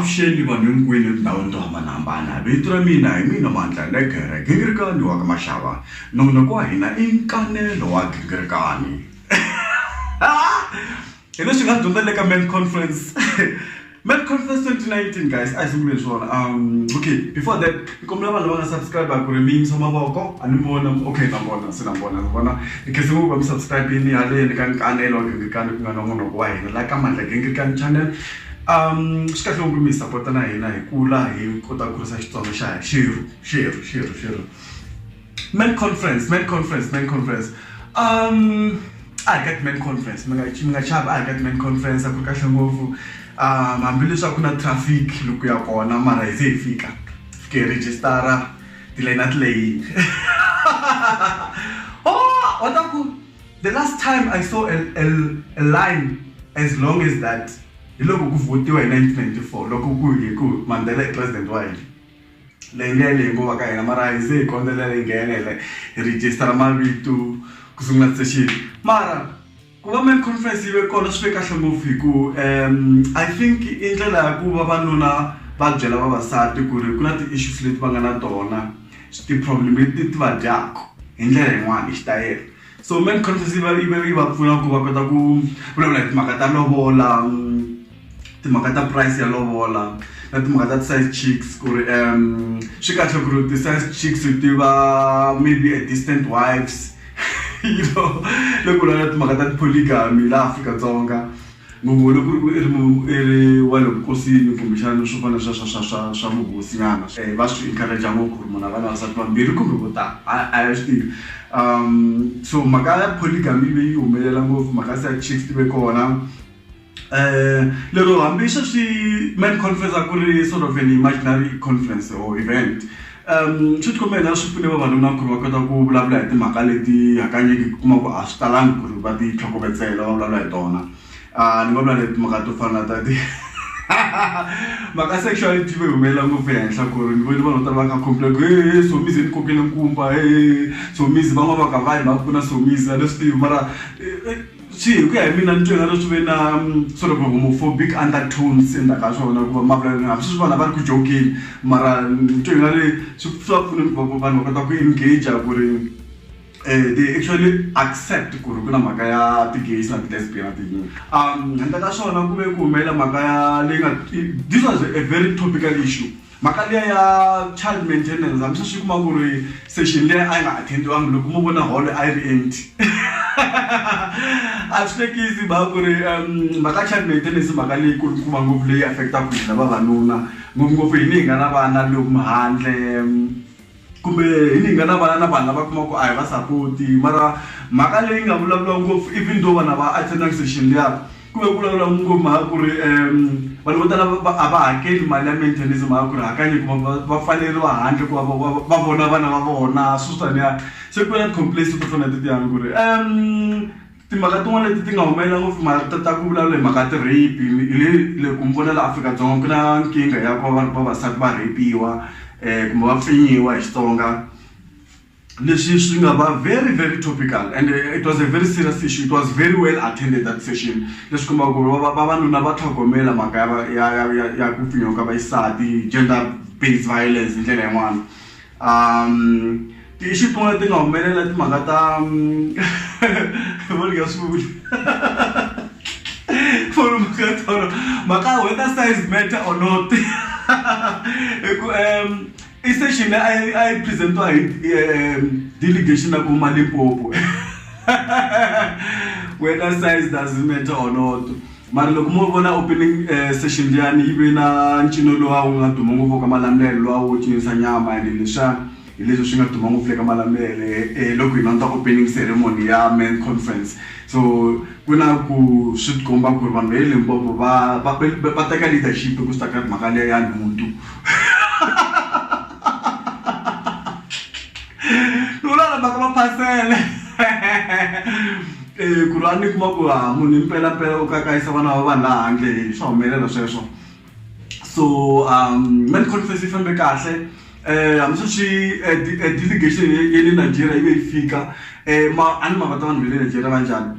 Avuxeni vanhu hinkwenu etindhawini to hambanahambana. Vito ra mina hi mina Mandla Negere, nghingirikani wa ka Mashava. Nongonoko wa hina i nkanelo wa nghingirikani. Hi leswi nga dyondza le ka Men Conference. Men Conference 2019, guys. A hi sunguleni swona. Okay, before that, kombela vanhu va nga subscribe ku ri mi yimisa mavoko. A ni vona, okay, na vona, se na vona. Because we va mi subscribe ni haleni ka nkanelo wa nghingirikani ku nga nongonoko wa hina la ka Mandla Nghingirikani channel. Swi kahle ngopfu mi support na hina hi kula hi kota ku kurisa Xitsonga xa share. Men Conference. I got Men Conference. Mi nga chava I got Men Conference ku kahle ngopfu. Hambileswaku na traffic loko ya kona mara hi se hi fika. Fike registera tilayini tileyi. Oh, wataku the last time I saw a line as long as that. Loko ku votiwa hi 1994 loko ku Mandela president wa hina le ngova ka hina mara hi se kondela le ngenele register mavito ku sungula session mara ku va Men Conference ibe kona swi kahle ngopfu hi ku I think indlela ya ku vavanuna va byela vavasati ku ri ku na ti-issues leti va nga na tona ti-problem leti ti va dyaka hi ndlela yin'wana hi xitayele. So Men Conference ibe va pfuna ku va kota ku vulavula hi timhaka ta lovola, timhaka ta price ya lovola na timhaka ta size chicks ku ri swi kahle ku ri ti-size chicks ti va maybe a distant wives you know loko na timhaka ta polygamy la Afrika-Dzonga ngopfu loko i ri wa le vukosini kumbexana swo fana swa vuhosinyana va swi encourage ngopfu ku ri munhu a va na vasati vambirhi kumbe vo tala a swi tivi. So mhaka ya polygamy yi humelela ngopfu, mhaka ya size chicks ti ve kona. Lero hambi sweswi Men Conference a ku ri sort of an imaginary conference or event. Swi tikomela swi pfune vavanuna ku ri va kota ku vulavula hi timhaka leti hakanyiki ku kuma ku a swi talangi ku ri va ti tlhokovetsela va vulavula hi tona. Ni nga vula leti timhaka to fana na tati mhaka sexuality va humelela ngopfu ehenhla ku ri ni voni vanhu vo tala va nga complain ku somizi ni kokile nkumba somizi van'wana va ka va hi mhaka ku na somizi a leswi tivi mara hi ku ya hi mina ni twa nga leswi ve na sort of homophobic undertones endzhaku ka swona ku va mavulavuleni hambi sweswi vanhu va ri ku jokeni mara ni twa nga le swi pfuna vanhu va kota ku engage ku ri they actually accept ku ri ku na mhaka ya ti-gays na ti-lesbian na tinyingi. Handle ka swona ku ve ku humelela mhaka ya leyi nga this was a very topical issue. Mhaka liya ya child maintenance hambi sweswi kuma ku ri session leyi a yi nga attendiwangi loko mo vona hall a yi ri empty. A swi tekisi mhaka ku ri mhaka child maintenance mhaka leyi kulukumba ngopfu leyi affectaka hina vavanuna ngopfungopfu hini hi nga na vana lomu handle kumbe hini hi nga na vana na vanhu lava kuma ku a hi va sapoti mara mhaka leyi nga vulavuriwa ngopfu even though vana va attendanga session liya ku ve ku vulavuriwa ngopfu mhaka ku ri vanhu vo tala a va hakeli mali ya maintenance mhaka ku ri hakanye ku va pfaleriwa handle ku va vona vana va vona swi switaniya se ku na ti-complaints to fana titiyani ku ri timhaka tin'wana leti ti nga humelela ngopfu mhaka ta ku vulavula hi mhaka ti-rape le ku mi vona la Afrika-Dzonga ku na nkingha ya ku vavasati va rapiwa kumbe va pfinyiwa hi Xitsonga. Leswi swi nga va very very topical and it was a very serious issue. It was very well attended that session. Leswi komba ku vavanuna va tlhogomela mhaka ya ku pfinyiwa ka vaxisati, gender based violence hi ndlela yin'wana. Ti-issue tin'wana ti nga humelela timhaka ta vonika swivuli mhaka whether size matter or not. I session I presentiwa hi delegation na ku Limpopo whether size doesn't matter or not. Mara loko mo vona opening session liyani yi ve na ncino lowa wu nga duma ngopfu ka Malamulele lowa wo cinisa nyama and leswi swi nga duma ngopfu le ka Malamulele loko hi lanza opening ceremony ya Men Conference. So ku na ku swi komba ku ri vanhu va le Limpopo va teka leadership ku sta ka mhaka leya ya nhundu. Lula mhaka va phasele ku ri a ni kuma ku munhu impela u kakayisa vana va vanhu laha handle swa humelela sweswo. So Men Conference yi fambe kahle. Hambi sweswi delegation ya le Nigeria yi ve yi fika a ni mhaka ta vanhu va le Nigeria va njhani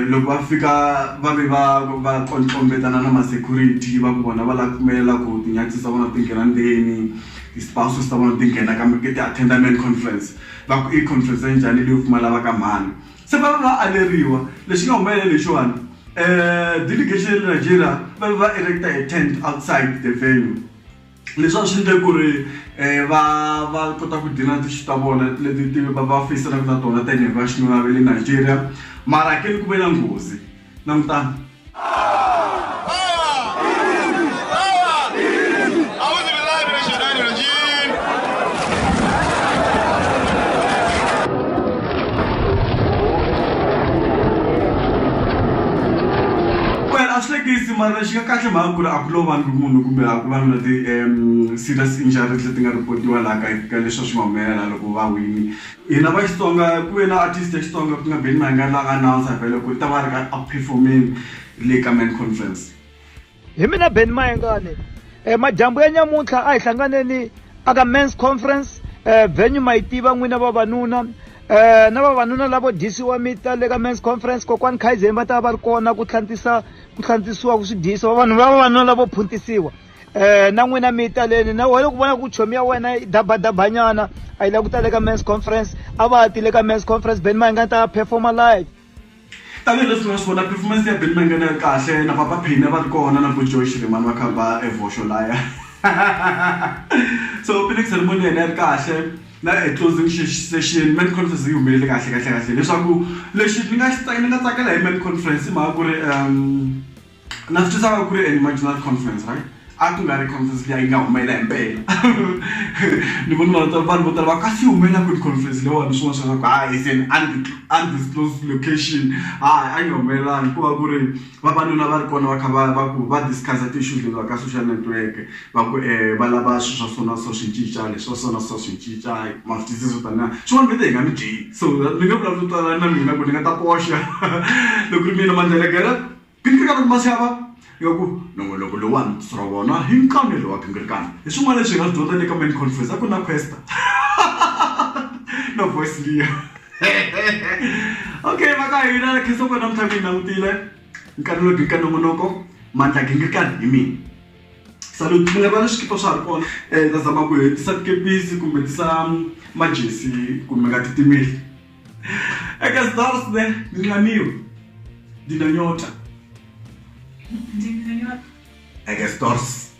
loko va fika va ve va kontombetana na ma-security va ku vona va la pfumelela ku tinyaksi ta vona ti nghena ndzeni ti-spouses ta vona ti nghena kambe ti-attenda main conference va ku i conference ya njhani leyi pfumalaka mhani se va va aleriwa lexi nga humelela lexiwani delegation ya le Nigeria va erecta a tent outside the venue leswi swi endle ku ri va kota ku dina tixu ta vona leti va facelanaka na tona tanihi va xinuna va le Nigeria mara ke ku ve na nghozi langutani aslekisi mara xi nga kahle mhaka ku ri a ku lo vanhu munhu kumbe a ku va na ti-serious injuries leti nga ripotiwa laha ka leswi swi nga humelela loko va wini hina va Xitsonga ku ve na artist ya Xitsonga ku nga Benny Mayengani la nga announcer vhele ku ta va ri ka performing le ka main conference hi mina Benny Mayengani majambu ya nyamuntlha a hi hlanganeni aka men's conference venue ma yi tiva n'wina vavanuna na vavanuna lavo disiwa mita le ka men's conference kokwani Kaizen va ta va ri kona ku tlhantlisiwa ku swi disa vavanuna lavo phuntisiwa na n'wina mita leni na wena ku vona ku chomi ya wena dabanyana a yi la ku ta le ka men's conference a va ti le ka men's conference Benny Mayengani ta performa live tanihileswi nga swi vona performance ya Benny Mayengani ya kahle na Papa Phine va ri kona na vo Joy Shirimani va kha va evosho laya so opening ceremony yena ri kahle na closing session main conference yi humelele kahle leswaku lexi ni nga tsakela hi main conference mhaka ku ri na swi twisaka ku ri an imaginary conference right a ku nga ri conference leyi nga humelela hi mpela ni vona vanhu vo tala va kasi humelela ku conference leyiwani swin'wana swa ku hayi is an undisclosed location hayi a yi humelelangi hikuva ku ri vavanuna va ri kona va kha va discussa ti-issues leti va ka social network va ku va lava swilo swa swona swo swi cinca leswi swa swona swo swi cinca mafitisi swo taniya swin'wana vete hi nga mi dyi so ni nga vulavula tala na mina ku ni nga ta poxa loko ri mina mandlelekela kinkrikana ku maxava ku nongo loko lowani sura vona hi nkanelo wa kinkrikana hi swin'wana leswi hi nga swi dyondza le ka main conference a ku na questa na voice liya okay maka hina khiso ko namtha mina ngutile nkanelo bika nongonoko mandla kinkrikana hi mina salut mi nga va na swikipa swa ha ri kona ta zama ku hetisa tikepisi kumbe tisa majesi kumbe nga titimeli eka stars ne ni nga niyo dinanyota I guess stores.